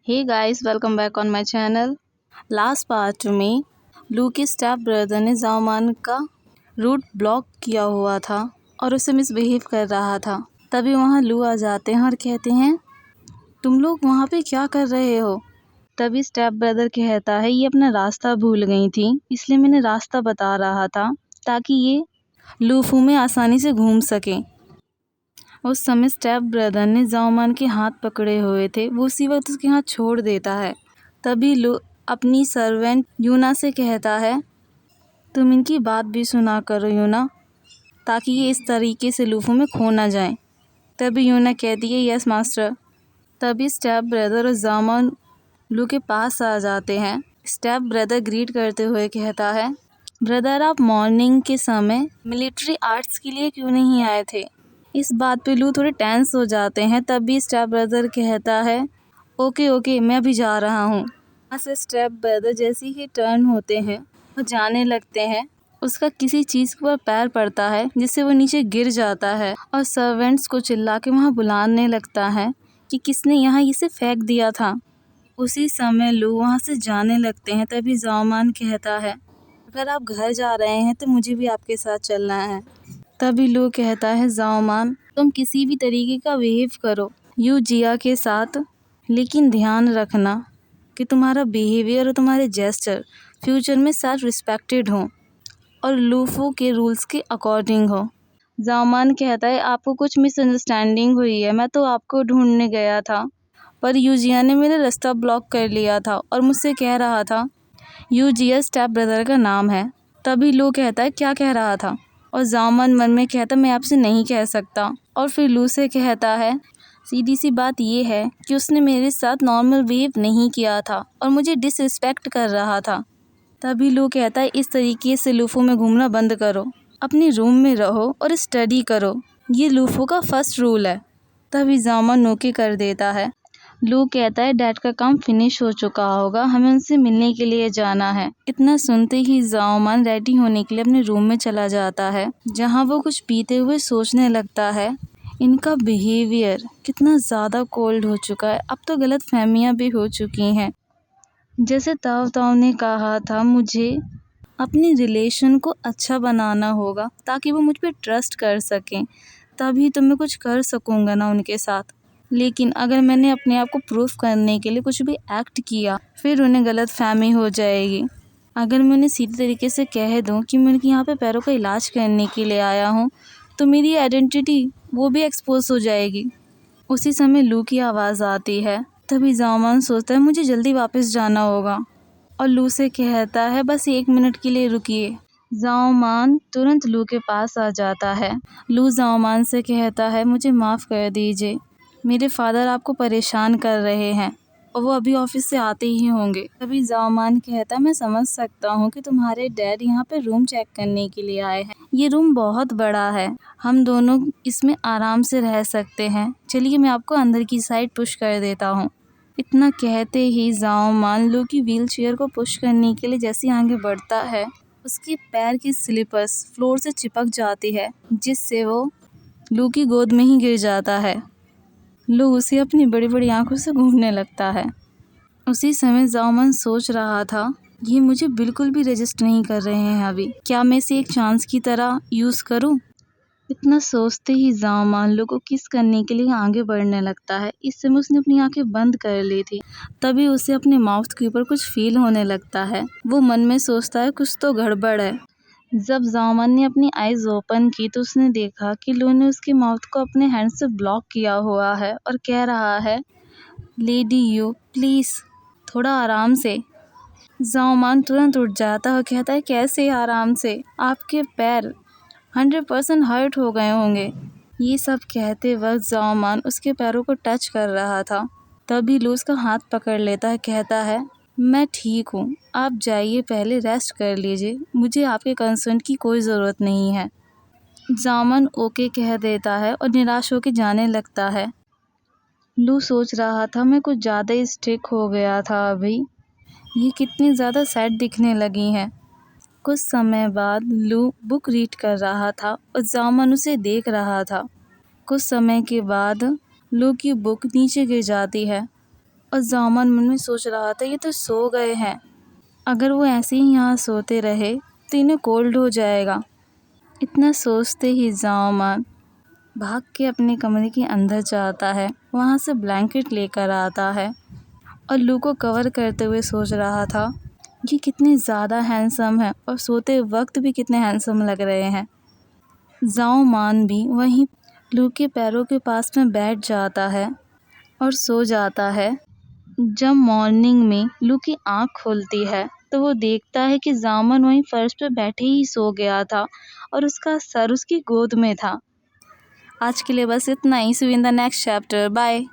Hey guys, welcome back on my channel. Last part में लू के स्टेप ब्रदर ने जाओमान का रूट ब्लॉक किया हुआ था और उसे मिसबिहेव कर रहा था। तभी वहाँ लू आ जाते हैं और कहते हैं तुम लोग वहाँ पे क्या कर रहे हो। तभी स्टेप ब्रदर कहता है ये अपना रास्ता भूल गई थी, इसलिए मैंने रास्ता बता रहा था ताकि ये लूफू में आसानी से घूम सकें। उस समय स्टेप ब्रदर ने जाओमान के हाथ पकड़े हुए थे, वो उसी वक्त उसके हाथ छोड़ देता है। तभी लू अपनी सर्वेंट यूना से कहता है तुम इनकी बात भी सुना करो यूना, ताकि ये इस तरीके से लूफू में खो ना जाएं। तभी यूना कहती है यस मास्टर। तभी स्टेप ब्रदर और जाओमान लू के पास आ जाते हैं। स्टेप ब्रदर ग्रीट करते हुए कहता है ब्रदर आप मॉर्निंग के समय मिलिट्री आर्ट्स के लिए क्यों नहीं आए थे। इस बात पे लू थोड़े टेंस हो जाते हैं। तभी स्टेप ब्रदर कहता है ओके मैं अभी जा रहा हूँ। वहाँ से स्टेप ब्रदर जैसे ही टर्न होते हैं वो जाने लगते हैं, उसका किसी चीज़ पर पैर पड़ता है जिससे वो नीचे गिर जाता है और सर्वेंट्स को चिल्ला के वहाँ बुलाने लगता है कि किसने यहाँ इसे फेंक दिया था। उसी समय लू वहाँ से जाने लगते हैं। तभी जाओमान कहता है अगर आप घर जा रहे हैं तो मुझे भी आपके साथ चलना है। तभी लू कहता है जाओमान तुम किसी भी तरीके का बिहेव करो यू जिया के साथ, लेकिन ध्यान रखना कि तुम्हारा बिहेवियर और तुम्हारे जेस्चर फ्यूचर में सेल्फ रिस्पेक्टेड हो और लूफू के रूल्स के अकॉर्डिंग हो। जाओमान कहता है आपको कुछ मिसअंडरस्टैंडिंग हुई है, मैं तो आपको ढूंढने गया था पर यूजिया ने मेरा रास्ता ब्लॉक कर लिया था और मुझसे कह रहा था यूजिया स्टेप ब्रदर का नाम है। तभी लू कहता है क्या कह रहा था, और जाओमान मन में कहता मैं आपसे नहीं कह सकता। और फिर लू से कहता है सीधी सी बात ये है कि उसने मेरे साथ नॉर्मल बिहेव नहीं किया था और मुझे डिसरिस्पेक्ट कर रहा था। तभी लू कहता है इस तरीके से लूफू में घूमना बंद करो, अपने रूम में रहो और स्टडी करो, ये लूफू का फर्स्ट रूल है। तभी जाओमान ओके कर देता है। लू कहता है डैड का काम फिनिश हो चुका होगा, हमें उनसे मिलने के लिए जाना है। इतना सुनते ही जाओमान रेडी होने के लिए अपने रूम में चला जाता है, जहाँ वो कुछ पीते हुए सोचने लगता है इनका बिहेवियर कितना ज़्यादा कोल्ड हो चुका है, अब तो गलत फहमियाँ भी हो चुकी हैं। जैसे ताऊ ताऊ ने कहा था मुझे अपनी रिलेशन को अच्छा बनाना होगा ताकि वो मुझ पर ट्रस्ट कर सकें, तभी तो मैं कुछ कर सकूँगा ना उनके साथ। लेकिन अगर मैंने अपने आप को प्रूफ करने के लिए कुछ भी एक्ट किया फिर उन्हें गलत फहमी हो जाएगी। अगर मैं उन्हें सीधे तरीके से कह दूं कि मैं उनके यहाँ पे पैरों का इलाज करने के लिए आया हूँ तो मेरी आइडेंटिटी वो भी एक्सपोज हो जाएगी। उसी समय लू की आवाज़ आती है। तभी जाओमान सोचता है मुझे जल्दी वापस जाना होगा और लू से कहता है बस 1 मिनट के लिए रुकिए। जाओमान तुरंत लू के पास आ जाता है। लू जाओमान से कहता है मुझे माफ़ कर दीजिए, मेरे फादर आपको परेशान कर रहे हैं और वो अभी ऑफिस से आते ही होंगे। तभी जाओमान कहता मैं समझ सकता हूँ कि तुम्हारे डैड यहाँ पे रूम चेक करने के लिए आए हैं, ये रूम बहुत बड़ा है, हम दोनों इसमें आराम से रह सकते हैं, चलिए मैं आपको अंदर की साइड पुश कर देता हूँ। इतना कहते ही जाओमान लू की व्हील चेयर को पुश करने के लिए जैसे आगे बढ़ता है उसके पैर की स्लीपर्स फ्लोर से चिपक जाती है, जिससे वो लू की गोद में ही गिर जाता है। लू उसे अपनी बड़ी बड़ी आंखों से घूरने लगता है। उसी समय जाओमान सोच रहा था ये मुझे बिल्कुल भी रजिस्ट नहीं कर रहे हैं अभी, क्या मैं इसे एक चांस की तरह यूज़ करूं। इतना सोचते ही जाओमान लू को किस करने के लिए आगे बढ़ने लगता है। इस समय उसने अपनी आंखें बंद कर ली थी। तभी उसे अपने माउथ के ऊपर कुछ फील होने लगता है। वो मन में सोचता है कुछ तो गड़बड़ है। जब जाओमान ने अपनी आईज ओपन की तो उसने देखा कि लू ने उसके माउथ को अपने हैंड से ब्लॉक किया हुआ है और कह रहा है लेडी यू प्लीज़ थोड़ा आराम से। जाओमान तुरंत उठ जाता है और कहता है कैसे आराम से, आपके पैर 100% हर्ट हो गए होंगे। ये सब कहते वक्त जाओमान उसके पैरों को टच कर रहा था। तभी लू उसका हाथ पकड़ लेता है, कहता है मैं ठीक हूँ, आप जाइए पहले रेस्ट कर लीजिए, मुझे आपके कंसर्न की कोई ज़रूरत नहीं है। जाओमान ओके कह देता है और निराश होकर जाने लगता है। लू सोच रहा था मैं कुछ ज़्यादा ही स्ट्रिक्ट हो गया था अभी, ये कितनी ज़्यादा सैड दिखने लगी हैं। कुछ समय बाद लू बुक रीड कर रहा था और जाओमान उसे देख रहा था। कुछ समय के बाद लू की बुक नीचे गिर जाती है और जामन मन में सोच रहा था ये तो सो गए हैं, अगर वो ऐसे ही यहाँ सोते रहे तो इन्हें कोल्ड हो जाएगा। इतना सोचते ही जामन भाग के अपने कमरे के अंदर जाता है, वहाँ से ब्लैंकेट लेकर आता है और लू को कवर करते हुए सोच रहा था ये कितने ज़्यादा हैंडसम है और सोते वक्त भी कितने हैंडसम लग रहे हैं। जाओ मान भी वहीं लू के पैरों के पास में बैठ जाता है और सो जाता है। जब मॉर्निंग में लू की आँख खुलती है तो वो देखता है कि जामन वहीं फर्श पर बैठे ही सो गया था और उसका सर उसकी गोद में था। आज के लिए बस इतना ही। See you in the next chapter. Bye.